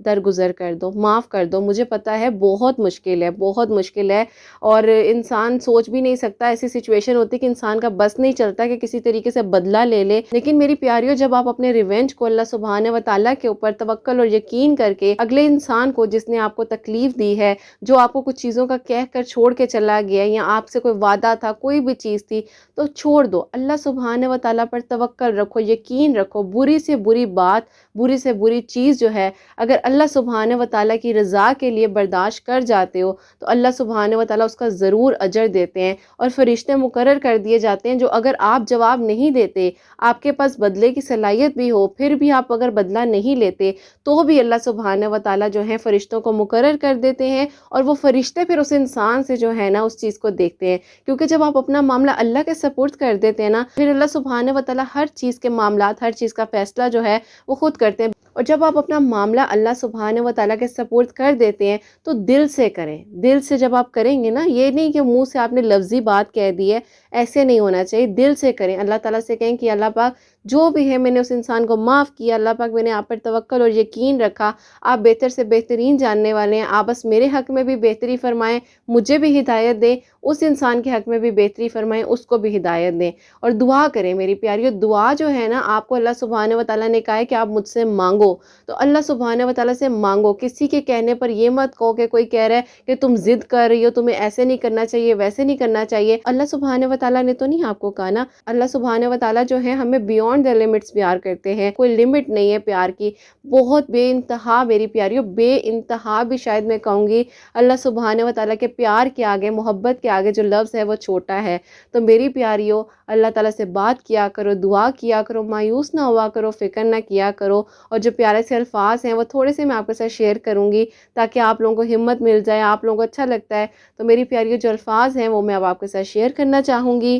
درگزر کر دو، معاف کر دو. مجھے پتہ ہے بہت مشکل ہے، بہت مشکل ہے، اور انسان سوچ بھی نہیں سکتا. ایسی سچویشن ہوتی ہے کہ انسان کا بس نہیں چلتا کہ کسی طریقے سے بدلہ لے لے. لیکن میری پیاریوں، جب آپ اپنے ریونج کو اللہ سبحانہ و تعالیٰ کے اوپر توکل اور یقین کر کے اگلے انسان کو جس نے آپ کو تکلیف دی ہے، جو آپ کو کچھ چیزوں کا کہہ کر چھوڑ کے چلا گیا، یا آپ سے کوئی وعدہ تھا، کوئی بھی چیز تھی، تو چھوڑ دو. اللہ سبحانہ و تعالیٰ پر توکل رکھو، یقین رکھو. بری سے بری بات، بری سے بری چیز جو ہے، اگر اللہ سبحانہ و تعالیٰ کی رضا کے لیے برداشت کر جاتے ہو تو اللہ سبحانہ و تعالیٰ اس کا ضرور اجر دیتے ہیں. اور فرشتے مقرر کر دیے جاتے ہیں جو اگر آپ جواب نہیں دیتے، آپ کے پاس بدلے کی صلاحیت بھی ہو، پھر بھی آپ اگر بدلہ نہیں لیتے، تو بھی اللہ سبحانہ و تعالیٰ جو ہے فرشتوں کو مقرر کر دیتے ہیں. اور وہ فرشتے پھر اس انسان سے جو ہے نا اس چیز کو دیکھتے ہیں. کیونکہ جب آپ اپنا معاملہ اللہ کے سپرد کر دیتے ہیں نا، پھر اللہ سبحانہ و تعالیٰ ہر چیز کے معاملات، ہر چیز کا فیصلہ جو ہے وہ خود کرتے ہیں. اور جب آپ اپنا معاملہ اللہ سبحانہ و تعالیٰ کے سپرد کر دیتے ہیں تو دل سے کریں. دل سے جب آپ کریں گے نا، یہ نہیں کہ منہ سے آپ نے لفظی بات کہہ دی ہے، ایسے نہیں ہونا چاہیے. دل سے کریں. اللہ تعالیٰ سے کہیں کہ اللہ پاک جو بھی ہے، میں نے اس انسان کو معاف کیا. اللہ پاک میں نے آپ پر توکل اور یقین رکھا. آپ بہتر سے بہترین جاننے والے ہیں. آپ بس میرے حق میں بھی بہتری فرمائیں، مجھے بھی ہدایت دیں. اس انسان کے حق میں بھی بہتری فرمائیں، اس کو بھی ہدایت دیں. اور دعا کریں میری پیاریو. دعا جو ہے نا، آپ کو اللہ سبحانہ و تعالیٰ نے کہا ہے کہ آپ مجھ سے مانگو، تو اللہ سبحانہ و تعالیٰ سے مانگو. کسی کے کہنے پر یہ مت کہو کہ کوئی کہہ رہا ہے کہ تم ضد کر رہی ہو، تمہیں ایسے نہیں کرنا چاہیے، ویسے نہیں کرنا چاہیے. اللہ سبحانہ و تعالیٰ نے تو نہیں آپ کو کہا نا. اللہ سبحانہ و تعالیٰ جو ہے ہمیں بیونڈ دی لمٹس پیار کرتے ہیں. کوئی لمٹ نہیں ہے پیار کی. بہت بے انتہا میری پیاریو، بے انتہا بھی شاید میں کہوں گی. اللہ سبحانہ و تعالیٰ کے پیار کے آگے، محبت کے آگے جو لفظ ہے وہ چھوٹا ہے. تو میری پیاریو، اللہ تعالیٰ سے بات کیا کرو، دعا کیا کرو، مایوس نہ ہوا کرو، فکر نہ کیا کرو. اور جو پیارے سے الفاظ ہیں وہ تھوڑے سے میں آپ کے ساتھ شیئر کروں گی تاکہ آپ لوگوں کو ہمت مل جائے، آپ لوگوں کو اچھا لگتا ہے. تو میری پیاریو، جو الفاظ ہیں وہ میں اب آپ کے ساتھ شیئر کرنا چاہوں گی.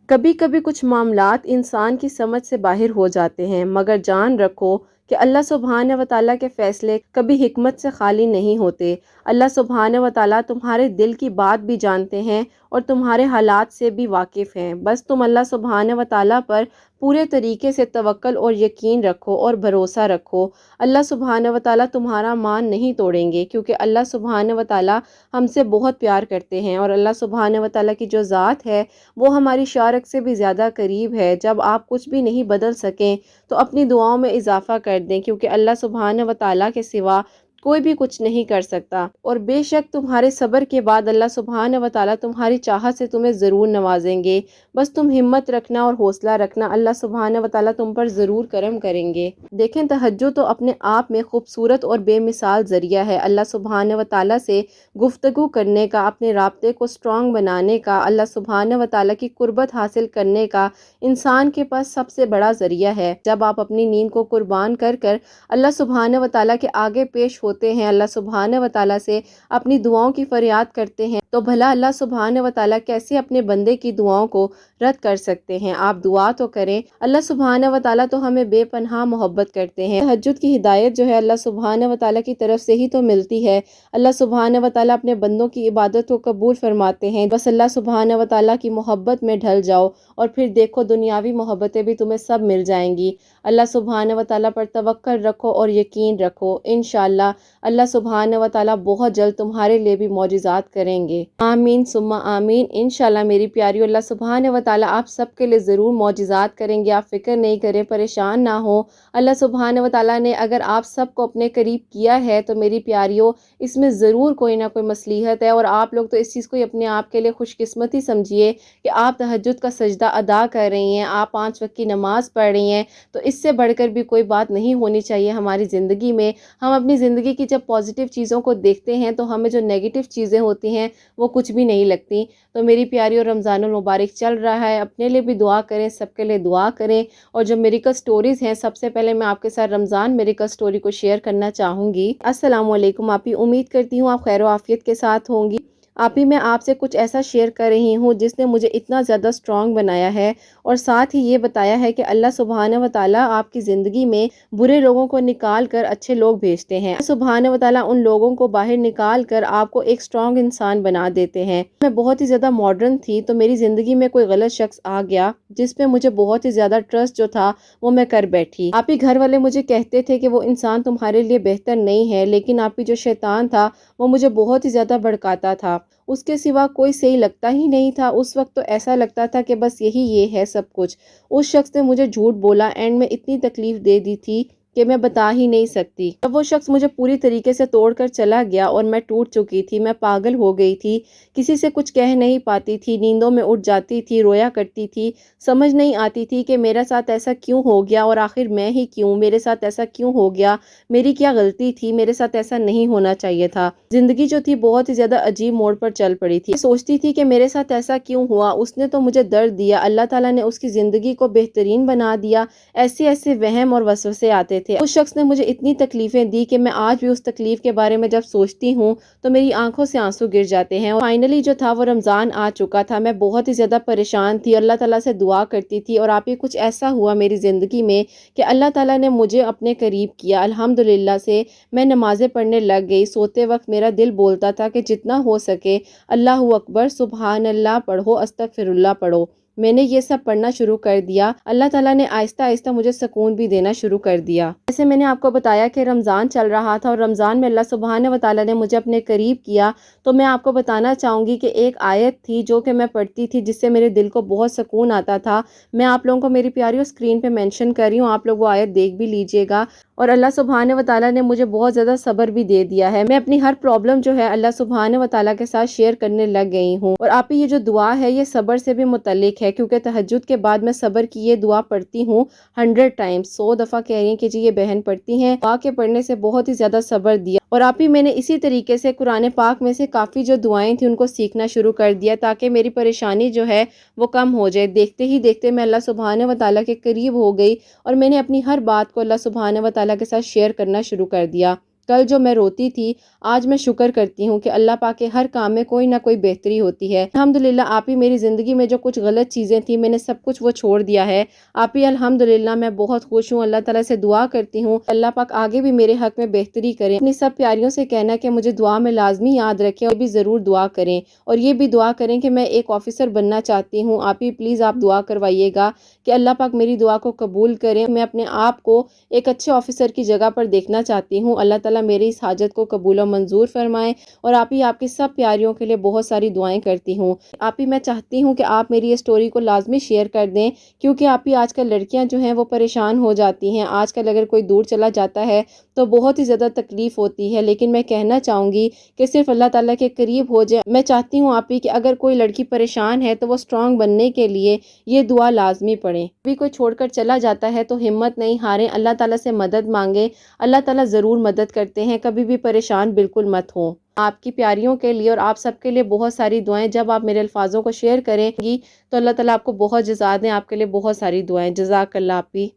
کبھی کبھی کچھ معاملات انسان کی سمجھ سے باہر ہو جاتے ہیں، مگر جان رکھو کہ اللہ سبحانہ و تعالیٰ کے فیصلے کبھی حکمت سے خالی نہیں ہوتے. اللہ سبحانہ و تعالیٰ تمہارے دل کی بات بھی جانتے ہیں اور تمہارے حالات سے بھی واقف ہیں. بس تم اللہ سبحانہ و تعالیٰ پر پورے طریقے سے توکل اور یقین رکھو اور بھروسہ رکھو. اللہ سبحانہ و تعالیٰ تمہارا مان نہیں توڑیں گے، کیونکہ اللہ سبحانہ و تعالیٰ ہم سے بہت پیار کرتے ہیں. اور اللہ سبحانہ و تعالیٰ کی جو ذات ہے وہ ہماری شارک سے بھی زیادہ قریب ہے. جب آپ کچھ بھی نہیں بدل سکیں تو اپنی دعاؤں میں اضافہ کر دیں، کیونکہ اللہ سبحانہ و تعالیٰ کے سوا کوئی بھی کچھ نہیں کر سکتا. اور بے شک تمہارے صبر کے بعد اللہ سبحانہ و تعالیٰ تمہاری چاہت سے تمہیں ضرور نوازیں گے. بس تم ہمت رکھنا اور حوصلہ رکھنا، اللہ سبحانہ و تعالیٰ تم پر ضرور کرم کریں گے. دیکھیں، تہجد تو اپنے آپ میں خوبصورت اور بے مثال ذریعہ ہے اللہ سبحانہ و تعالیٰ سے گفتگو کرنے کا، اپنے رابطے کو سٹرونگ بنانے کا، اللہ سبحانہ و تعالیٰ کی قربت حاصل کرنے کا انسان کے پاس سب سے بڑا ذریعہ ہے. جب آپ اپنی نیند کو قربان کر کر اللہ سبحانہ و تعالیٰ کے آگے پیش ہوتے ہیں، اللہ سبحانہ و تعالیٰ سے اپنی دعاؤں کی فریاد کرتے ہیں، تو بھلا اللہ سبحانہ و تعالیٰ کیسے اپنے بندے کی دعاؤں کو رد کر سکتے ہیں. آپ دعا تو کریں. اللہ سبحانہ و تعالیٰ تو ہمیں بے پناہ محبت کرتے ہیں. تہجد کی ہدایت جو ہے اللہ سبحانہ و تعالیٰ کی طرف سے ہی تو ملتی ہے. اللہ سبحانہ و تعالیٰ اپنے بندوں کی عبادت کو قبول فرماتے ہیں. بس اللہ سبحانہ و تعالیٰ کی محبت میں ڈھل جاؤ اور پھر دیکھو دنیاوی محبتیں بھی تمہیں سب مل جائیں گی. اللہ سبحانہ و تعالیٰ پر توکل رکھو اور یقین رکھو. انشاءاللہ اللہ سبحانہ و تعالیٰ بہت جلد تمہارے لیے بھی معجزات کریں گے. آمین ثم آمین. انشاءاللہ میری پیاریو، اللہ سبحانہ و تعالیٰ آپ سب کے لیے ضرور معجزات کریں گے. آپ فکر نہیں کریں، پریشان نہ ہو. اللہ سبحانہ و تعالیٰ نے اگر آپ سب کو اپنے قریب کیا ہے تو میری پیاریو، اس میں ضرور کوئی نہ کوئی مصلحت ہے. اور آپ لوگ تو اس چیز کو اپنے آپ کے لیے خوش قسمتی سمجھیے کہ آپ تہجد کا سجدہ ادا کر رہی ہیں، آپ 5 وقت کی نماز پڑھ رہی ہیں. تو اس سے بڑھ کر بھی کوئی بات نہیں ہونی چاہیے ہماری زندگی میں. ہم اپنی زندگی کی جب پازیٹیو چیزوں کو دیکھتے ہیں تو ہمیں جو نیگیٹو چیزیں ہوتی ہیں وہ کچھ بھی نہیں لگتی. تو میری پیاری، اور رمضان المبارک چل رہا ہے، اپنے لیے بھی دعا کریں، سب کے لیے دعا کریں. اور جو میریکل سٹوریز ہیں، سب سے پہلے میں آپ کے ساتھ رمضان میریکل سٹوری کو شیئر کرنا چاہوں گی. السلام علیکم. آپ ہی امید کرتی ہوں آپ خیر و عافیت کے ساتھ ہوں گی. آپ ہی میں آپ سے کچھ ایسا شیئر کر رہی ہوں جس نے مجھے اتنا زیادہ اسٹرانگ بنایا ہے، اور ساتھ ہی یہ بتایا ہے کہ اللہ سبحانہ و تعالیٰ آپ کی زندگی میں برے لوگوں کو نکال کر اچھے لوگ بھیجتے ہیں۔ اللہ سبحانہ و تعالیٰ ان لوگوں کو باہر نکال کر آپ کو ایک اسٹرانگ انسان بنا دیتے ہیں۔ میں بہت ہی زیادہ ماڈرن تھی، تو میری زندگی میں کوئی غلط شخص آ گیا جس پہ مجھے بہت ہی زیادہ ٹرسٹ جو تھا وہ میں کر بیٹھی۔ آپ ہی گھر والے مجھے کہتے تھے کہ وہ انسان تمہارے لیے بہتر نہیں ہے، لیکن آپ ہی جو شیطان تھا وہ مجھے بہت ہی زیادہ بھڑکاتا تھا۔ اس کے سوا کوئی صحیح لگتا ہی نہیں تھا۔ اس وقت تو ایسا لگتا تھا کہ بس یہ ہے سب کچھ۔ اس شخص نے مجھے جھوٹ بولا، اینڈ میں اتنی تکلیف دے دی تھی کہ میں بتا ہی نہیں سکتی۔ جب وہ شخص مجھے پوری طریقے سے توڑ کر چلا گیا اور میں ٹوٹ چکی تھی، میں پاگل ہو گئی تھی، کسی سے کچھ کہہ نہیں پاتی تھی، نیندوں میں اٹھ جاتی تھی، رویا کرتی تھی، سمجھ نہیں آتی تھی کہ میرے ساتھ ایسا کیوں ہو گیا، اور آخر میں ہی کیوں، میرے ساتھ ایسا کیوں ہو گیا، میری کیا غلطی تھی، میرے ساتھ ایسا نہیں ہونا چاہیے تھا۔ زندگی جو تھی بہت ہی زیادہ عجیب موڑ پر چل پڑی تھی۔ سوچتی تھی کہ میرے ساتھ ایسا کیوں ہوا، اس نے تو مجھے درد دیا، اللہ تعالیٰ نے اس کی زندگی کو بہترین بنا دیا۔ ایسے ایسے وہم اور وسوسے آتے تھے۔ اس شخص نے مجھے اتنی تکلیفیں دی کہ میں آج بھی اس تکلیف کے بارے میں جب سوچتی ہوں تو میری آنکھوں سے آنسو گر جاتے ہیں۔ اور فائنلی جو تھا وہ رمضان آ چکا تھا، میں بہت ہی زیادہ پریشان تھی، اللہ تعالیٰ سے دعا کرتی تھی، اور آپ ہی کچھ ایسا ہوا میری زندگی میں کہ اللہ تعالیٰ نے مجھے اپنے قریب کیا الحمدللہ سے۔ میں نمازیں پڑھنے لگ گئی، سوتے وقت میرا دل بولتا تھا کہ جتنا ہو سکے اللہ اکبر، سبحان اللہ پڑھو، استغفر اللہ پڑھو۔ میں نے یہ سب پڑھنا شروع کر دیا۔ اللہ تعالیٰ نے آہستہ آہستہ مجھے سکون بھی دینا شروع کر دیا۔ جیسے میں نے آپ کو بتایا کہ رمضان چل رہا تھا، اور رمضان میں اللہ سبحانہ و تعالیٰ نے مجھے اپنے قریب کیا، تو میں آپ کو بتانا چاہوں گی کہ ایک آیت تھی جو کہ میں پڑھتی تھی جس سے میرے دل کو بہت سکون آتا تھا۔ میں آپ لوگوں کو میری پیاری اسکرین پہ مینشن کر رہی ہوں، آپ لوگ وہ آیت دیکھ بھی لیجئے گا۔ اور اللہ سبحانہ و تعالیٰ نے مجھے بہت زیادہ صبر بھی دے دیا ہے۔ میں اپنی ہر پرابلم جو ہے اللہ سبحانہ و تعالیٰ کے ساتھ شیئر کرنے لگ گئی ہوں۔ اور آپ یہ جو دعا ہے یہ صبر سے بھی متعلق ہے، کیونکہ تہجد کے بعد میں صبر کی یہ دعا پڑھتی ہوں 100 ٹائمز، 100 دفعہ کہہ رہی ہیں کہ جی یہ بہن پڑھتی ہیں۔ دعا کے پڑھنے سے بہت ہی زیادہ صبر دیا، اور آپ ہی میں نے اسی طریقے سے قرآن پاک میں سے کافی جو دعائیں تھیں ان کو سیکھنا شروع کر دیا، تاکہ میری پریشانی جو ہے وہ کم ہو جائے۔ دیکھتے ہی دیکھتے میں اللہ سبحانہ و تعالیٰ کے قریب ہو گئی، اور میں نے اپنی ہر بات کو اللہ سبحانہ و تعالیٰ کے ساتھ شیئر کرنا شروع کر دیا۔ کل جو میں روتی تھی، آج میں شکر کرتی ہوں کہ اللہ پاک کے ہر کام میں کوئی نہ کوئی بہتری ہوتی ہے۔ الحمدللہ آپ ہی میری زندگی میں جو کچھ غلط چیزیں تھیں میں نے سب کچھ وہ چھوڑ دیا ہے۔ آپ ہی الحمدللہ میں بہت خوش ہوں، اللہ تعالیٰ سے دعا کرتی ہوں اللہ پاک آگے بھی میرے حق میں بہتری کریں۔ اپنی سب پیاریوں سے کہنا کہ مجھے دعا میں لازمی یاد رکھیں، اور بھی ضرور دعا کریں، اور یہ بھی دعا کریں کہ میں ایک آفیسر بننا چاہتی ہوں۔ آپ ہی پلیز آپ دعا کروائیے گا کہ اللہ پاک میری دعا کو قبول کریں۔ میں اپنے آپ کو ایک اچھے آفیسر کی جگہ پر دیکھنا چاہتی ہوں۔ اللہ تعالیٰ میری اس حاجت کو قبول و منظور فرمائیں، اور آپ ہی آپ کی سب پیاریوں کے لیے بہت ساری دعائیں کرتی ہوں۔ آپ ہی میں چاہتی ہوں کہ آپ میری یہ سٹوری کو لازمی شیئر کر دیں، کیونکہ آپ ہی آج کل لڑکیاں جو ہیں وہ پریشان ہو جاتی ہیں۔ آج کل اگر کوئی دور چلا جاتا ہے تو بہت ہی زیادہ تکلیف ہوتی ہے، لیکن میں کہنا چاہوں گی کہ صرف اللہ تعالیٰ کے قریب ہو جائے۔ میں چاہتی ہوں آپ ہی کہ اگر کوئی لڑکی پریشان ہے تو وہ اسٹرانگ بننے کے لیے یہ دعا لازمی پڑھیں۔ بھی کوئی چھوڑ کر چلا جاتا ہے تو ہمت نہیں ہاریں، اللہ تعالیٰ سے مدد مانگیں، اللہ تعالیٰ ضرور مدد کرتے ہیں، کبھی بھی پریشان بالکل مت ہوں۔ آپ کی پیاریوں کے لیے اور آپ سب کے لیے بہت ساری دعائیں، جب آپ میرے الفاظوں کو شیئر کریں گی تو اللہ تعالیٰ آپ کو بہت جزا دیں۔ آپ کے لیے بہت ساری دعائیں، جزاک اللہ آپ ہی۔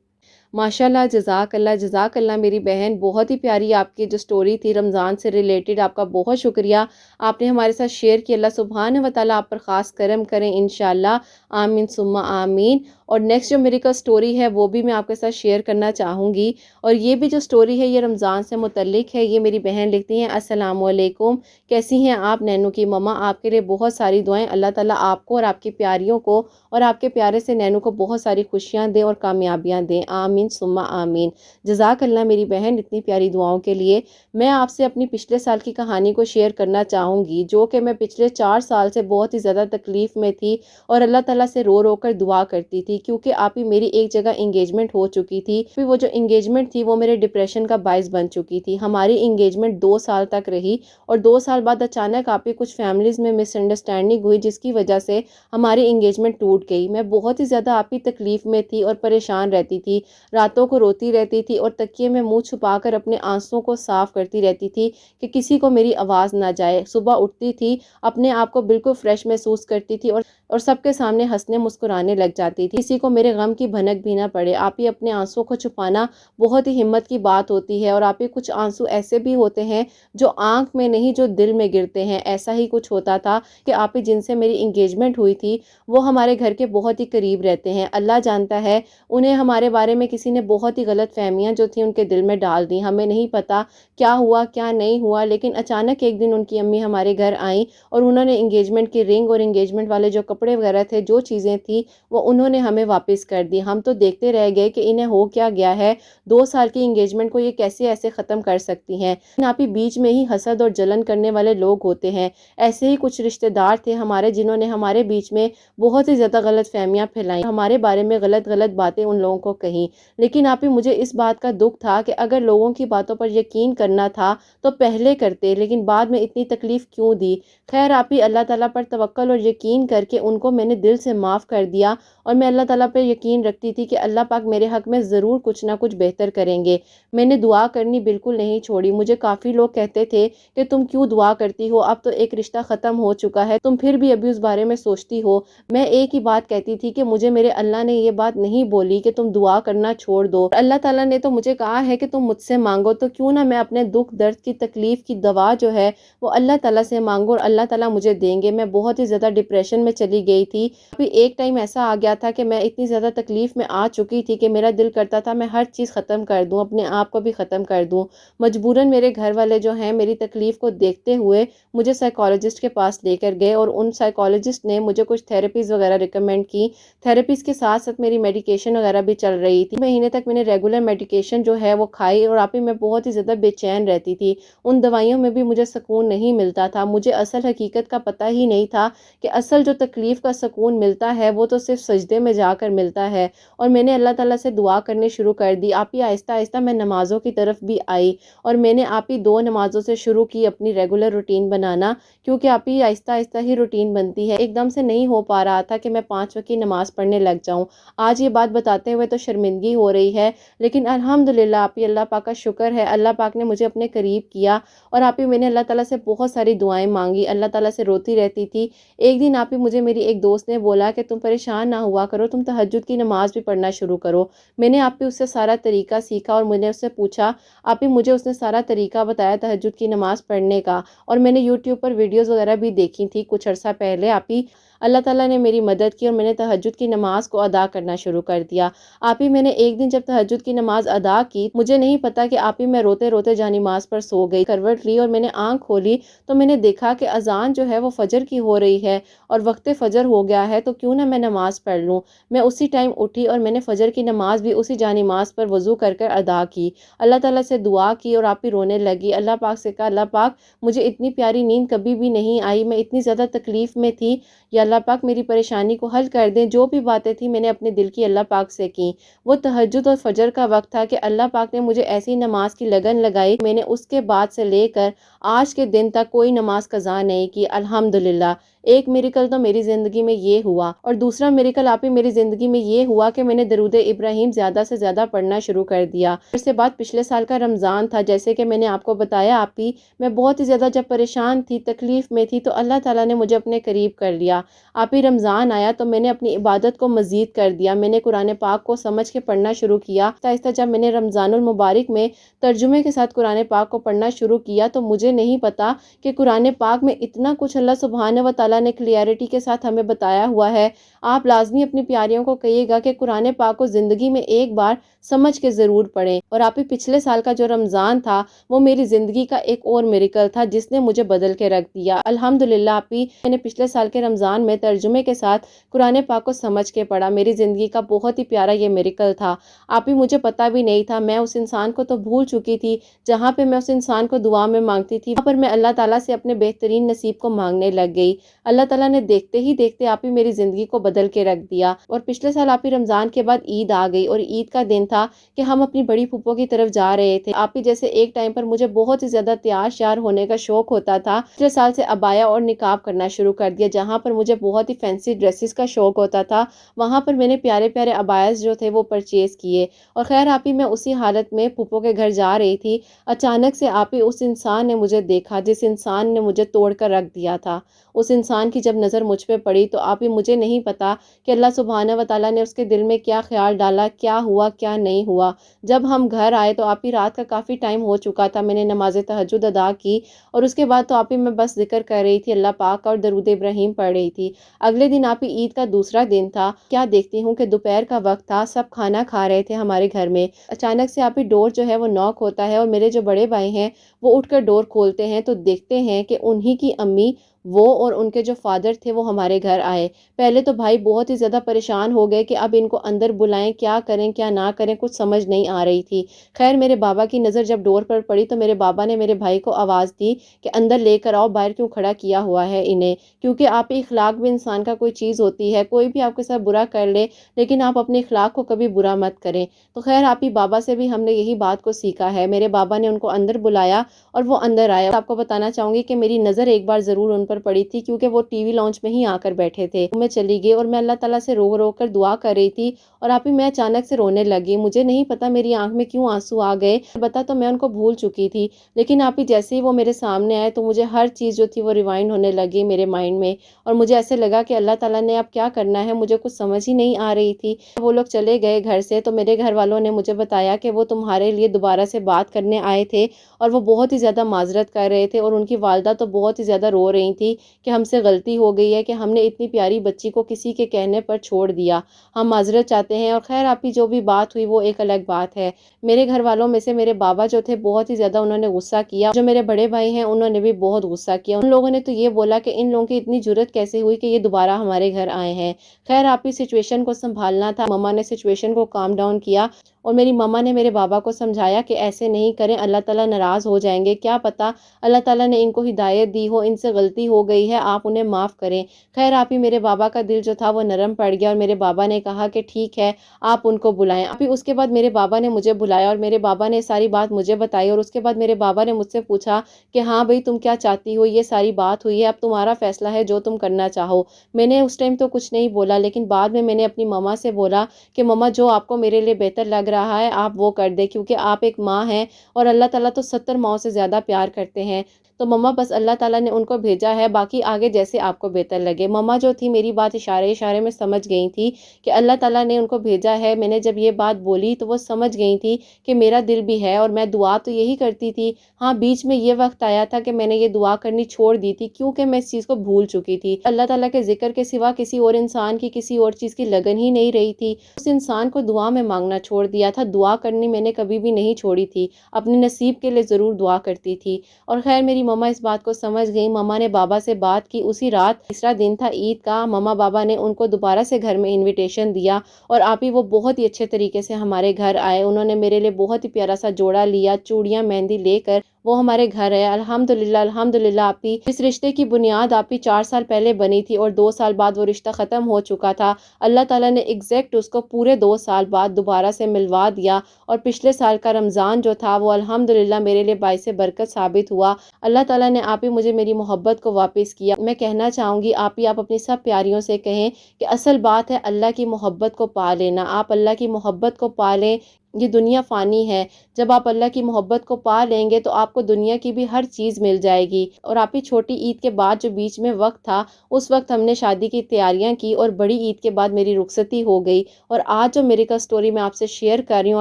ماشاءاللہ، جزاک اللہ، جزاک اللہ میری بہن، بہت ہی پیاری آپ کی جو سٹوری تھی رمضان سے ریلیٹڈ، آپ کا بہت شکریہ، آپ نے ہمارے ساتھ شیئر کی۔ اللہ سبحانہ و تعالیٰ آپ پر خاص کرم کریں انشاءاللہ، آمین ثم آمین۔ اور نیکسٹ جو میری کا سٹوری ہے وہ بھی میں آپ کے ساتھ شیئر کرنا چاہوں گی، اور یہ بھی جو سٹوری ہے یہ رمضان سے متعلق ہے۔ یہ میری بہن لکھتی ہیں، السلام علیکم، کیسی ہیں آپ نینو کی مما؟ آپ کے لیے بہت ساری دعائیں، اللہ تعالیٰ آپ کو اور آپ کی پیاریوں کو اور آپ کے پیارے سے نینو کو بہت ساری خوشیاں دیں اور کامیابیاں دیں، آمین ثم آمین۔ جزاک اللہ میری بہن اتنی پیاری دعاؤں کے لیے۔ میں آپ سے اپنی پچھلے سال کی کہانی کو شیئر کرنا چاہوں گی، جو کہ میں پچھلے 4 سال سے بہت ہی زیادہ تکلیف میں تھی اور اللہ تعالیٰ سے رو رو کر دعا کرتی تھی، کیونکہ آپ ہی میری ایک جگہ انگیجمنٹ ہو چکی تھی، پھر وہ جو انگیجمنٹ تھی وہ میرے ڈپریشن کا باعث بن چکی تھی۔ ہماری انگیجمنٹ 2 سال تک رہی، اور 2 سال بعد اچانک آپ ہی کچھ فیملیز میں مس انڈرسٹینڈنگ ہوئی، جس کی وجہ سے ہماری انگیجمنٹ ٹوٹ گئی۔ میں بہت ہی زیادہ آپ ہی تکلیف میں تھی اور پریشان رہتی تھی۔ راتوں کو روتی رہتی تھی اور تکیے میں منہ چھپا کر اپنے آنسوؤں کو صاف کرتی رہتی تھی کہ کسی کو میری آواز نہ جائے۔ صبح اٹھتی تھی، اپنے آپ کو بالکل فریش محسوس کرتی تھی اور سب کے سامنے ہنسنے مسکرانے لگ جاتی تھی، کسی کو میرے غم کی بھنک بھی نہ پڑے۔ آپ ہی اپنے آنسوؤں کو چھپانا بہت ہی ہمت کی بات ہوتی ہے، اور آپ ہی کچھ آنسو ایسے بھی ہوتے ہیں جو آنکھ میں نہیں جو دل میں گرتے ہیں۔ ایسا ہی کچھ ہوتا تھا کہ آپ ہی جن سے میری انگیجمنٹ ہوئی تھی وہ ہمارے گھر کے بہت ہی قریب رہتے ہیں۔ اللہ جانتا ہے انہیں ہمارے بارے میں کسی نے بہت ہی غلط فہمیاں جو تھیں ان کے دل میں ڈال دی۔ ہمیں نہیں پتا کیا ہوا کیا نہیں ہوا، لیکن اچانک ایک دن ان کی امی ہمارے گھر آئیں اور انہوں نے انگیجمنٹ کی رنگ اور انگیجمنٹ والے جو کپڑے وغیرہ تھے، جو چیزیں تھیں، وہ انہوں نے ہمیں واپس کر دی۔ ہم تو دیکھتے رہ گئے کہ انہیں ہو کیا گیا ہے، 2 سال کی انگیجمنٹ کو یہ کیسے ایسے ختم کر سکتی ہیں۔ آپ ہی بیچ میں ہی حسد اور جلن کرنے والے لوگ ہوتے ہیں۔ ایسے ہی کچھ رشتہ دار تھے ہمارے جنہوں نے ہمارے بیچ میں بہت ہی زیادہ غلط فہمیاں پھیلائیں، ہمارے بارے میں غلط غلط باتیں ان لوگوں کو کہیں۔ لیکن آپ ہی مجھے اس بات کا دکھ تھا کہ اگر لوگوں کی باتوں پر یقین کرنا تھا تو پہلے کرتے، لیکن بعد میں اتنی تکلیف کیوں دی۔ خیر آپ ہی اللہ تعالیٰ پر توکل اور یقین کر کے ان کو میں نے دل سے معاف کر دیا، اور میں اللہ تعالیٰ پر یقین رکھتی تھی کہ اللہ پاک میرے حق میں ضرور کچھ نہ کچھ بہتر کریں گے۔ میں نے دعا کرنی بالکل نہیں چھوڑی۔ مجھے کافی لوگ کہتے تھے کہ تم کیوں دعا کرتی ہو، اب تو ایک رشتہ ختم ہو چکا ہے، تم پھر بھی ابھی اس بارے میں سوچتی ہو۔ میں ایک ہی بات کہتی تھی کہ مجھے میرے اللہ نے یہ بات نہیں بولی کہ تم دعا کرنا چھوڑ دو، اللہ تعالیٰ نے تو مجھے کہا ہے کہ تم مجھ سے مانگو، تو کیوں نہ میں اپنے دکھ درد کی تکلیف کی دوا جو ہے وہ اللہ تعالیٰ سے مانگو اور اللہ تعالیٰ مجھے دیں گے۔ میں بہت ہی زیادہ ڈپریشن میں چلی گئی تھی۔ ابھی ایک ٹائم ایسا آ گیا تھا کہ میں اتنی زیادہ تکلیف میں آ چکی تھی کہ میرا دل کرتا تھا میں ہر چیز ختم کر دوں، اپنے آپ کو بھی ختم کر دوں۔ مجبوراً میرے گھر والے جو ہیں میری تکلیف کو دیکھتے ہوئے مجھے سائیکالوجسٹ کے پاس لے کر گئے، اور ان سائیکالوجسٹ نے مجھے کچھ تھیراپیز وغیرہ ریکمینڈ کی۔ تھیراپیز کے ساتھ ساتھ میری میڈیکیشن وغیرہ بھی چل رہی تھی۔ مہینے تک میں نے ریگولر میڈیکیشن جو ہے وہ کھائی، اور آپ ہی میں بہت ہی زیادہ بے چین رہتی تھی۔ ان دوائیوں میں بھی مجھے سکون نہیں ملتا تھا۔ مجھے اصل حقیقت کا پتہ ہی نہیں تھا کہ اصل جو تکلیف کا سکون ملتا ہے وہ تو صرف سجدے میں جا کر ملتا ہے۔ اور میں نے اللہ تعالیٰ سے دعا کرنے شروع کر دی۔ آپ ہی آہستہ آہستہ میں نمازوں کی طرف بھی آئی، اور میں نے آپ ہی 2 نمازوں سے شروع کی اپنی ریگولر روٹین بنانا، کیونکہ آپ ہی آہستہ آہستہ ہی روٹین بنتی ہے۔ ایک دم سے نہیں ہو پا رہا تھا کہ میں 5 وقت کی نماز پڑھنے لگ جاؤں۔ آج یہ بات بتاتے ہوئے تو شرمندگی ہو رہی ہے، لیکن الحمدللہ آپ ہی اللہ پاک کا شکر ہے، اللہ پاک نے مجھے اپنے قریب کیا، اور آپ ہی میں نے اللہ تعالیٰ سے بہت ساری دعائیں مانگی، اللہ تعالیٰ سے روتی رہتی تھی۔ ایک دن آپ ہی مجھے میری ایک دوست نے بولا کہ تم پریشان نہ ہوا کرو، تم تہجد کی نماز بھی پڑھنا شروع کرو۔ میں نے آپ ہی اس سے سارا طریقہ سیکھا، اور میں نے اس سے پوچھا، آپ ہی مجھے اس نے سارا طریقہ بتایا تہجد کی نماز پڑھنے کا، اور میں نے یوٹیوب پر ویڈیوز وغیرہ بھی دیکھی تھی کچھ عرصہ پہلے۔ آپ ہی اللہ تعالیٰ نے میری مدد کی، اور میں نے تہجد کی نماز کو ادا کرنا شروع کر دیا۔ آپ ہی میں نے ایک دن جب تہجد کی نماز ادا کی، مجھے نہیں پتا کہ آپ ہی میں روتے روتے جا نماز پر سو گئی۔ کروٹ لی اور میں نے آنکھ کھولی تو میں نے دیکھا کہ اذان جو ہے وہ فجر کی ہو رہی ہے، اور وقت فجر ہو گیا ہے، تو کیوں نہ میں نماز پڑھ لوں۔ میں اسی ٹائم اٹھی اور میں نے فجر کی نماز بھی اسی جا نماز پر وضو کر کر ادا کی، اللہ تعالیٰ سے دعا کی، اور آپ ہی رونے لگی۔ اللہ پاک سے کہا، اللہ پاک مجھے اتنی پیاری نیند کبھی بھی نہیں آئی، میں اتنی زیادہ تکلیف میں تھی، یا اللہ پاک میری پریشانی کو حل کر دیں۔ جو بھی باتیں تھیں میں نے اپنے دل کی اللہ پاک سے کی۔ وہ تہجد اور فجر کا وقت تھا کہ اللہ پاک نے مجھے ایسی نماز کی لگن لگائی، میں نے اس کے بعد سے لے کر آج کے دن تک کوئی نماز قضا نہیں کی، الحمدللہ۔ ایک میریکل تو میری زندگی میں یہ ہوا، اور دوسرا میریکل آپ ہی میری زندگی میں یہ ہوا کہ میں نے درود ابراہیم زیادہ سے زیادہ پڑھنا شروع کر دیا۔ اس کے بعد پچھلے سال کا رمضان تھا، جیسے کہ میں نے آپ کو بتایا، آپ ہی میں بہت ہی زیادہ جب پریشان تھی، تکلیف میں تھی، تو اللہ تعالیٰ نے مجھے اپنے قریب کر لیا۔ آپ ہی رمضان آیا تو میں نے اپنی عبادت کو مزید کر دیا، میں نے قرآن پاک کو سمجھ کے پڑھنا شروع کیا۔ آہستہ آہستہ جب میں نے رمضان المبارک میں ترجمے کے ساتھ قرآن پاک کو پڑھنا شروع کیا، تو مجھے نہیں پتا کہ قرآن پاک میں اتنا کچھ اللہ سبحانہ و تعالیٰ نے کلیئرٹی کے ساتھ ہمیں بتایا ہوا ہے۔ آپ لازمی اپنی پیاریوں کو کہیے گا کہ قرآن پاک کو زندگی میں ایک بار سمجھ کے ضرور پڑھیں۔ اور آپ ہی پچھلے سال کا جو رمضان تھا وہ میری زندگی کا ایک اور میریکل تھا جس نے مجھے بدل کے رکھ دیا، الحمدللہ۔ آپ ہی میں نے پچھلے سال کے رمضان میں ترجمے کے ساتھ قرآن پاک کو سمجھ کے پڑھا، میری زندگی کا بہت ہی پیارا یہ میریکل تھا۔ آپ ہی مجھے پتا بھی نہیں تھا، میں اس انسان کو تو بھول چکی تھی جہاں پہ میں اس انسان کو دعا میں مانگتی تھی، وہاں پر میں اللہ تعالیٰ سے اپنے بہترین نصیب کو مانگنے لگ گئی۔ اللہ تعالیٰ نے دیکھتے ہی دیکھتے آپ ہی میری زندگی کو بدل کے رکھ دیا۔ اور پچھلے سال آپ ہی رمضان کے بعد عید آ گئی، اور عید کا دن تھا کہ ہم اپنی بڑی پھوپھو کی طرف جا رہے تھے۔ آپ ہی جیسے ایک ٹائم پر مجھے بہت ہی زیادہ تیار شیار ہونے کا شوق ہوتا تھا، پچھلے سال سے عبایا اور نقاب کرنا شروع کر دیا، جہاں پر مجھے بہت ہی فینسی ڈریسز کا شوق ہوتا تھا، وہاں پر میں نے پیارے پیارے عبایاز جو تھے وہ پرچیز کیے۔ اور خیر آپ ہی میں اسی حالت میں پھوپھو کے گھر جا رہی تھی، اچانک سے آپ ہی اس انسان نے مجھے دیکھا جس انسان نے مجھے توڑ کر رکھ دیا تھا۔ اس انسان کی جب نظر مجھ پہ پڑی تو آپ ہی مجھے نہیں پتا کہ اللہ سبحانہ و تعالیٰ نے اس کے دل میں کیا خیال ڈالا، کیا ہوا کیا نہیں ہوا۔ جب ہم گھر آئے تو آپ ہی رات کا کافی ٹائم ہو چکا تھا، میں نے نماز تہجد ادا کی اور اس کے بعد تو آپ ہی میں بس ذکر کر رہی تھی اللہ پاک کا اور درود ابراہیم پڑھ رہی تھی۔ اگلے دن آپ ہی عید کا دوسرا دن تھا، کیا دیکھتی ہوں کہ دوپہر کا وقت تھا، سب کھانا کھا رہے تھے ہمارے گھر میں، اچانک سے آپ ہی ڈور جو ہے وہ ناک ہوتا ہے اور میرے جو بڑے بھائی ہیں وہ اٹھ کر ڈور کھولتے ہیں تو دیکھتے ہیں کہ انہی کی امی وہ اور ان کے جو فادر تھے وہ ہمارے گھر آئے۔ پہلے تو بھائی بہت ہی زیادہ پریشان ہو گئے کہ اب ان کو اندر بلائیں، کیا کریں کیا نہ کریں، کچھ سمجھ نہیں آ رہی تھی۔ خیر میرے بابا کی نظر جب ڈور پر پڑی تو میرے بابا نے میرے بھائی کو آواز دی کہ اندر لے کر آؤ، باہر کیوں کھڑا کیا ہوا ہے انہیں، کیونکہ آپ اخلاق بھی انسان کا کوئی چیز ہوتی ہے، کوئی بھی آپ کے ساتھ برا کر لے لیکن آپ اپنے اخلاق کو کبھی برا مت کریں۔ تو خیر آپ ہی بابا سے بھی ہم نے یہی بات کو سیکھا ہے، میرے بابا نے ان کو اندر بلایا اور وہ اندر آیا۔ آپ کو بتانا چاہوں گی کہ میری نظر ایک بار ضرور ان پر پڑی تھی کیونکہ وہ ٹی وی لانچ میں ہی آ کر بیٹھے تھے۔ میں چلی گئی اور میں اللہ تعالیٰ سے رو رو کر دعا کر رہی تھی اور آپ ہی میں اچانک سے رونے لگی، مجھے نہیں پتا میری آنکھ میں کیوں آنسو آ گئے، بتا تو میں ان کو بھول چکی تھی لیکن آپ ہی جیسے ہی وہ میرے سامنے آئے تو مجھے ہر چیز جو تھی وہ ریوائنڈ ہونے لگی میرے مائنڈ میں اور مجھے ایسے لگا کہ اللہ تعالیٰ نے اب کیا کرنا ہے، مجھے کچھ سمجھ ہی نہیں آ رہی تھی۔ وہ لوگ چلے گئے گھر سے تو میرے گھر والوں نے مجھے بتایا کہ وہ تمہارے لیے دوبارہ سے بات کرنے آئے تھے اور وہ بہت ہی زیادہ معذرت کر رہے تھے اور ان کی والدہ تو بہت ہی زیادہ رو رہی تھی کہ ہم سے غلطی ہو گئی ہے کہ ہم نے اتنی پیاری بچی کو کسی کے کہنے پر چھوڑ دیا، ہم معذرت چاہتے ہیں۔ اور خیر آپ کی جو بھی بات ہوئی وہ ایک الگ بات ہے۔ میرے گھر والوں میں سے میرے بابا جو تھے بہت ہی زیادہ انہوں نے غصہ کیا، جو میرے بڑے بھائی ہیں انہوں نے بھی بہت غصہ کیا، ان لوگوں نے تو یہ بولا کہ ان لوگوں کی اتنی جرت کیسے ہوئی کہ یہ دوبارہ ہمارے گھر آئے ہیں۔ خیر آپ کی سچویشن کو سنبھالنا تھا، مما نے سچویشن کو کام ڈاؤن کیا اور میری مما نے میرے بابا کو سمجھایا کہ ایسے نہیں کریں، اللہ تعالیٰ ناراض ہو جائیں گے، کیا پتا اللہ تعالیٰ نے ان کو ہدایت دی ہو، ان سے غلطی ہو گئی ہے، آپ انہیں معاف کریں۔ خیر آپ ہی میرے بابا کا دل جو تھا وہ نرم پڑ گیا اور میرے بابا نے کہا کہ ٹھیک ہے آپ ان کو بلائیں۔ ابھی اس کے بعد میرے بابا نے مجھے بلایا اور میرے بابا نے ساری بات مجھے بتائی اور اس کے بعد میرے بابا نے مجھ سے پوچھا کہ ہاں بھئی تم کیا چاہتی ہو، یہ ساری بات ہوئی ہے، اب تمہارا فیصلہ ہے جو تم کرنا چاہو۔ میں نے اس ٹائم تو کچھ نہیں بولا لیکن بعد میں نے اپنی مما سے بولا کہ مما جو آپ کو میرے لیے بہتر لگ رہا ہے آپ وہ کر دیں، کیونکہ آپ ایک ماں ہیں اور اللہ تعالیٰ تو 70 ماؤں سے زیادہ پیار کرتے ہیں، تو مما بس اللہ تعالیٰ نے ان کو بھیجا ہے، باقی آگے جیسے آپ کو بہتر لگے۔ مما جو تھی میری بات اشارے اشارے میں سمجھ گئی تھی کہ اللہ تعالیٰ نے ان کو بھیجا ہے۔ میں نے جب یہ بات بولی تو وہ سمجھ گئی تھی کہ میرا دل بھی ہے اور میں دعا تو یہی کرتی تھی۔ ہاں بیچ میں یہ وقت آیا تھا کہ میں نے یہ دعا کرنی چھوڑ دی تھی کیونکہ میں اس چیز کو بھول چکی تھی، اللہ تعالیٰ کے ذکر کے سوا کسی اور انسان کی کسی اور چیز کی لگن ہی نہیں رہی تھی۔ اس انسان کو دعا میں مانگنا چھوڑ دیا تھا، دعا کرنی میں نے کبھی بھی نہیں چھوڑی تھی، اپنے نصیب کے لیے ضرور دعا کرتی تھی۔ اور خیر میری مما اس بات کو سمجھ گئی، مما نے بابا سے بات کی، اسی رات تیسرا دن تھا عید کا، مما بابا نے ان کو دوبارہ سے گھر میں انویٹیشن دیا اور آپ ہی وہ بہت ہی اچھے طریقے سے ہمارے گھر آئے، انہوں نے میرے لیے بہت ہی پیارا سا جوڑا لیا، چوڑیاں مہندی لے کر وہ ہمارے گھر ہے۔ الحمدللہ الحمدللہ آپ ہی اس رشتے کی بنیاد آپ ہی 4 سال پہلے بنی تھی اور 2 سال بعد وہ رشتہ ختم ہو چکا تھا، اللہ تعالیٰ نے ایگزیکٹ اس کو پورے 2 سال بعد دوبارہ سے ملوا دیا اور پچھلے سال کا رمضان جو تھا وہ الحمدللہ میرے لیے باعث برکت ثابت ہوا، اللہ تعالیٰ نے آپ ہی مجھے میری محبت کو واپس کیا۔ میں کہنا چاہوں گی آپ ہی آپ اپنی سب پیاریوں سے کہیں کہ اصل بات ہے اللہ کی محبت کو پا لینا، آپ اللہ کی محبت کو پا لیں، یہ دنیا فانی ہے، جب آپ اللہ کی محبت کو پا لیں گے تو آپ کو دنیا کی بھی ہر چیز مل جائے گی۔ اور آپ ہی چھوٹی عید کے بعد جو بیچ میں وقت تھا اس وقت ہم نے شادی کی تیاریاں کی اور بڑی عید کے بعد میری رخصتی ہو گئی اور آج جو میری کا سٹوری میں آپ سے شیئر کر رہی ہوں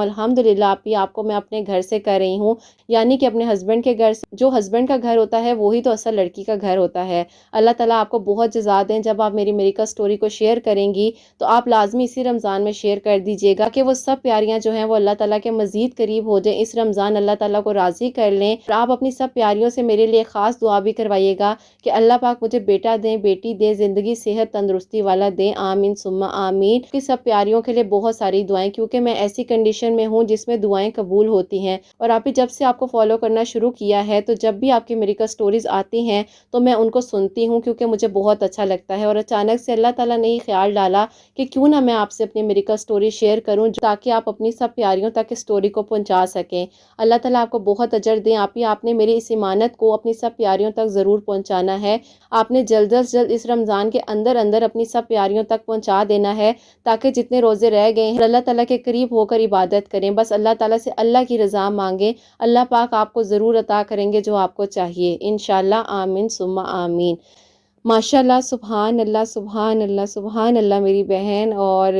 الحمدللہ آپ کو میں اپنے گھر سے کر رہی ہوں، یعنی کہ اپنے ہسبینڈ کے گھر سے۔ جو ہسبینڈ کا گھر ہوتا ہے وہی تو اصل لڑکی کا گھر ہوتا ہے۔ اللہ تعالیٰ آپ کو بہت جزا دیں، جب آپ میری کا سٹوری کو شیئر کریں گی تو آپ لازمی اسی رمضان میں شیئر کر دیجیے گا کہ وہ سب پیاریاں جو ہیں وہ اللہ تعالیٰ کے مزید قریب ہو جائیں، اس رمضان اللہ تعالیٰ کو راضی کر لیں۔ اور آپ اپنی سب پیاریوں سے میرے لیے خاص دعا بھی کروائیے گا کہ اللہ پاک مجھے بیٹا دیں، بیٹی دیں، زندگی صحت تندرستی والا دیں، آمین ثم آمین۔ کہ سب پیاریوں کے لیے بہت ساری دعائیں، کیونکہ میں ایسی کنڈیشن میں ہوں جس میں دعائیں قبول ہوتی ہیں اور آپ ہی جب سے آپ کو فالو کرنا شروع کیا ہے تو جب بھی آپ کی میری کا سٹوریز آتی ہیں تو میں ان کو سنتی ہوں کیونکہ مجھے بہت اچھا لگتا ہے اور اچانک سے اللہ تعالیٰ نے یہ خیال ڈالا کہ کیوں نہ میں آپ سے اپنی میری کا سٹوری شیئر کروں تاکہ آپ اپنی سب پیاری پیاریوں تک اس سٹوری کو پہنچا سکیں۔ اللہ تعالیٰ آپ کو بہت اجر دیں۔ آپ نے میری اس امانت کو اپنی سب پیاریوں تک ضرور پہنچانا ہے۔ آپ نے جلد از جلد اس رمضان کے اندر اندر اپنی سب پیاریوں تک پہنچا دینا ہے، تاکہ جتنے روزے رہ گئے ہیں اللہ تعالیٰ کے قریب ہو کر عبادت کریں، بس اللہ تعالیٰ سے اللہ کی رضا مانگیں۔ اللہ پاک آپ کو ضرور عطا کریں گے جو آپ کو چاہیے انشاءاللہ۔ آمین ثم آمین۔ ماشاءاللہ، سبحان اللہ، سبحان اللہ، سبحان اللہ میری بہن، اور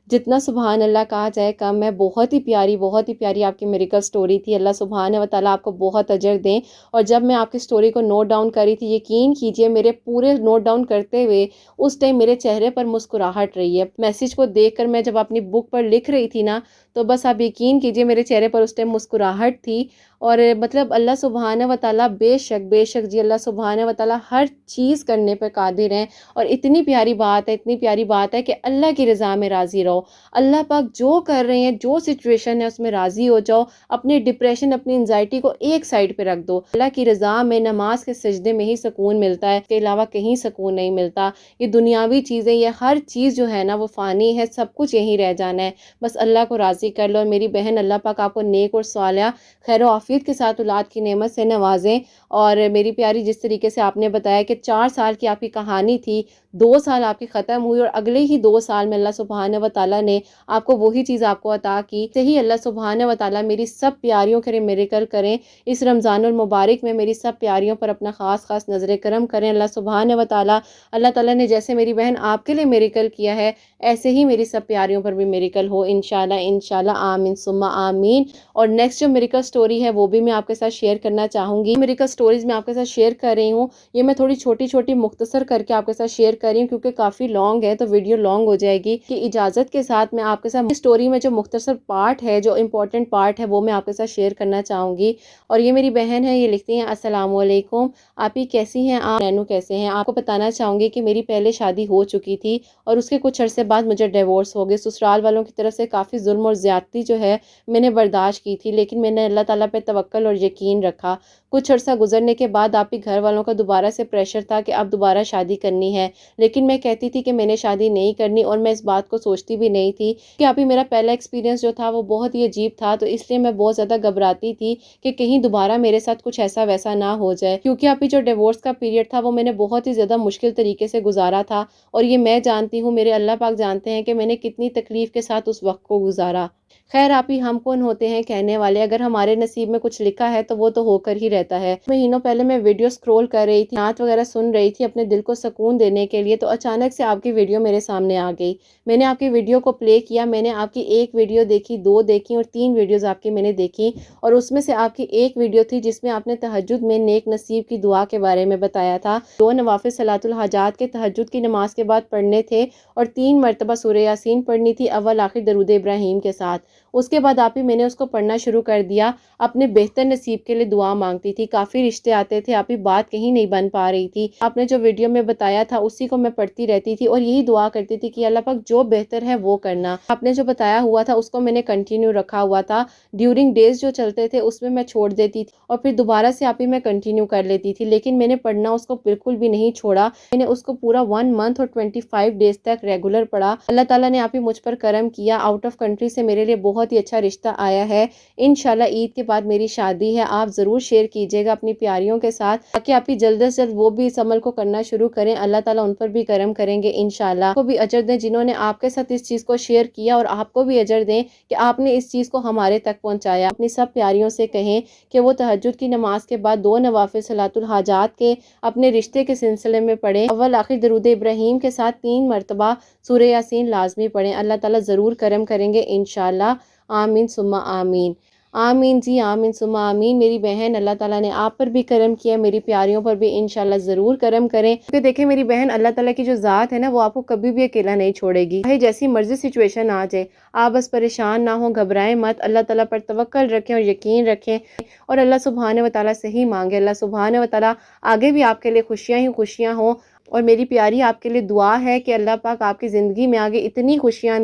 جتنا سبحان اللہ کہا جائے کم ہے۔ بہت ہی پیاری آپ کی میریکل سٹوری تھی۔ اللہ سبحانہ و تعالیٰ آپ کو بہت اجر دیں۔ اور جب میں آپ کی سٹوری کو نوٹ ڈاؤن کری تھی، یقین کیجئے میرے پورے نوٹ ڈاؤن کرتے ہوئے اس ٹائم میرے چہرے پر مسکراہٹ رہی ہے۔ میسیج کو دیکھ کر میں جب اپنی بک پر لکھ رہی تھی نا، تو بس آپ یقین کیجئے میرے چہرے پر اس ٹائم مسکراہٹ تھی۔ اور مطلب اللہ سبحانہ و تعالیٰ بے شک جی، اللہ سبحانہ و تعالیٰ ہر چیز کرنے پر قادر ہیں۔ اور اتنی پیاری بات ہے کہ اللہ کی رضا میں راضی رہو۔ اللہ پاک جو کر رہے ہیں، جو سچویشن ہے اس میں راضی ہو جاؤ۔ اپنے ڈپریشن، اپنی انزائٹی کو ایک سائڈ پہ رکھ دو۔ اللہ کی رضا میں، نماز کے سجدے میں ہی سکون ملتا ہے، اس کے علاوہ کہیں سکون نہیں ملتا۔ یہ دنیاوی چیزیں، یہ ہر چیز جو ہے نا وہ فانی ہے، سب کچھ یہیں رہ جانا ہے، بس اللہ کو راضی کر لو۔ اور میری بہن، اللہ پاک آپ کو نیک اور صالحہ، خیر و عافیت کے ساتھ اولاد کی نعمت سے نوازیں۔ اور میری پیاری، جس طریقے سے آپ نے بتایا کہ 4 سال کی آپ کی کہانی تھی، 2 سال آپ کی ختم ہوئی، اور اگلے ہی 2 سال میں اللہ سبحانہ و تعالیٰ نے آپ کو وہی چیز آپ کو عطا کی، صحیح اللہ سبحانہ و تعالیٰ میری سب پیاریوں کے میریکل کریں۔ اس رمضان المبارک میں میری سب پیاریوں پر اپنا خاص نظر کرم کریں اللہ سبحانہ و تعالیٰ۔ اللہ تعالیٰ نے جیسے میری بہن آپ کے لیے میریکل کیا ہے، ایسے ہی میری سب پیاریوں پر بھی میریکل ہو انشاءاللہ، آمین ثم آمین۔ اور نیکسٹ جو میریکل سٹوری ہے وہ بھی میں آپ کے ساتھ شیئر کرنا چاہوں گی۔ میریکل سٹوریز میں آپ کے ساتھ شیئر کر رہی ہوں، یہ میں تھوڑی چھوٹی مختصر کر کے آپ کے ساتھ شیئر کر رہی ہوں، کیونکہ کافی لانگ ہے تو ویڈیو لانگ ہو جائے گی۔ کہ اجازت کے ساتھ میں آپ کے ساتھ سٹوری میں جو مختصر پارٹ ہے، جو امپورٹنٹ پارٹ ہے، وہ میں آپ کے ساتھ شیئر کرنا چاہوں گی۔ اور یہ میری بہن ہے، یہ لکھتی ہیں السلام علیکم، آپ ہی کیسی ہیں، آپ نینو کیسے ہیں۔ آپ کو بتانا چاہوں گی کہ میری پہلے شادی ہو چکی تھی، اور اس کے کچھ عرصے بعد مجھے ڈیورس ہو گئے۔ سسرال والوں کی طرف سے کافی ظلم اور زیادتی جو ہے میں نے برداشت کی تھی، لیکن میں نے اللہ تعالیٰ پہ توکل اور یقین رکھا۔ کچھ عرصہ گزرنے کے بعد آپ کے گھر والوں کا دوبارہ سے پریشر تھا کہ اب دوبارہ شادی کرنی ہے، لیکن میں کہتی تھی کہ میں نے شادی نہیں کرنی، اور میں اس بات کو سوچتی بھی نہیں تھی کہ ابھی میرا پہلا ایکسپیرینس جو تھا وہ بہت ہی عجیب تھا، تو اس لیے میں بہت زیادہ گھبراتی تھی کہ کہیں دوبارہ میرے ساتھ کچھ ایسا ویسا نہ ہو جائے، کیونکہ ابھی جو ڈیورس کا پیریڈ تھا وہ میں نے بہت ہی زیادہ مشکل طریقے سے گزارا تھا، اور یہ میں جانتی ہوں، میرے اللہ پاک جانتے ہیں کہ میں نے کتنی تکلیف کے ساتھ اس وقت کو گزارا۔ خیر، آپ ہی ہم کون ہوتے ہیں کہنے والے، اگر ہمارے نصیب میں کچھ لکھا ہے تو وہ تو ہو کر ہی رہتا ہے۔ مہینوں پہلے میں ویڈیو سکرول کر رہی تھی، نعت وغیرہ سن رہی تھی اپنے دل کو سکون دینے کے لیے، تو اچانک سے آپ کی ویڈیو میرے سامنے آ گئی۔ میں نے آپ کی ویڈیو کو پلے کیا، میں نے آپ کی ایک ویڈیو دیکھی، 2 دیکھی، اور 3 ویڈیوز آپ کی میں نے دیکھی، اور اس میں سے آپ کی ایک ویڈیو تھی جس میں آپ نے تہجد میں نیک نصیب کی دعا کے بارے میں بتایا تھا۔ 2 نوافل صلاۃ الحاجات کے تہجد کی نماز کے بعد پڑھنے تھے، اور 3 مرتبہ سورہ یاسین پڑھنی تھی، اول آخر درود ابراہیم کے ساتھ۔ اس کے بعد آپ ہی میں نے اس کو پڑھنا شروع کر دیا، اپنے بہتر نصیب کے لیے دعا مانگتی تھی۔ کافی رشتے آتے تھے، آپ ہی بات کہیں نہیں بن پا رہی تھی، آپ نے جو ویڈیو میں بتایا تھا اسی کو میں پڑھتی رہتی تھی، اور یہی دعا کرتی تھی کہ اللہ پاک جو بہتر ہے وہ کرنا۔ آپ نے جو بتایا ہوا تھا اس کو میں نے کنٹینیو رکھا ہوا تھا، ڈیورنگ ڈیز جو چلتے تھے اس میں چھوڑ دیتی تھی، اور پھر دوبارہ سے آپ ہی میں کنٹینیو کر لیتی تھی، لیکن میں نے پڑھنا اس کو بالکل بھی نہیں چھوڑا۔ میں نے اس کو پورا 1 منتھ اور 25 ڈیز تک ریگولر پڑھا۔ اللہ تعالیٰ نے آپ ہی مجھ پر کرم کیا، آؤٹ آف کنٹری سے میرے لیے بہت ہی اچھا رشتہ آیا ہے۔ انشاءاللہ عید کے بعد میری شادی ہے، آپ ضرور شیئر کیجئے گا اپنی پیاریوں کے ساتھ، تاکہ آپ ہی جلد از جلد وہ بھی اس عمل کو کرنا شروع کریں، اللہ تعالیٰ ان پر بھی کرم کریں گے انشاءاللہ۔ کو بھی اجر دیں جنہوں نے آپ کے ساتھ اس چیز کو شیئر کیا، اور آپ کو بھی اجر دیں کہ آپ نے اس چیز کو ہمارے تک پہنچایا۔ اپنی سب پیاریوں سے کہیں کہ وہ تہجد کی نماز کے بعد 2 نوافل صلاۃ الحاجات کے اپنے رشتے کے سلسلے میں پڑھیں، اول آخر درود ابراہیم کے ساتھ 3 مرتبہ سورہ یاسین لازمی پڑھیں، اللہ تعالیٰ ضرور کرم کریں گے انشاءاللہ، آمین ثم آمین۔ آمین جی، آمین ثم آمین۔ میری بہن، اللہ تعالیٰ نے آپ پر بھی کرم کیا، میری پیاریوں پر بھی انشاءاللہ ضرور کرم کریں، کیونکہ دیکھیں میری بہن، اللہ تعالیٰ کی جو ذات ہے نا وہ آپ کو کبھی بھی اکیلا نہیں چھوڑے گی، چاہے جیسی مرضی سچویشن آ جائے، آپ بس پریشان نہ ہوں، گھبرائیں مت، اللہ تعالیٰ پر توکل رکھیں اور یقین رکھیں، اور اللہ سبحانہ و تعالیٰ سے ہی مانگیں۔ اللہ سبحانہ و تعالیٰ آگے بھی آپ کے لیے خوشیاں ہی خوشیاں ہوں، اور میری پیاری آپ کے لیے دعا ہے کہ اللہ پاک آپ کی زندگی میں آگے اتنی خوشیاں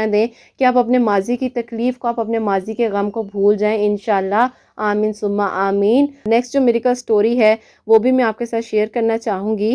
دیں کہ آپ اپنے ماضی کی تکلیف کو، آپ اپنے ماضی کے غم کو بھول جائیں انشاءاللہ، آمین ثم آمین۔ نیکسٹ جو میریکل سٹوری ہے وہ بھی میں آپ کے ساتھ شیئر کرنا چاہوں گی۔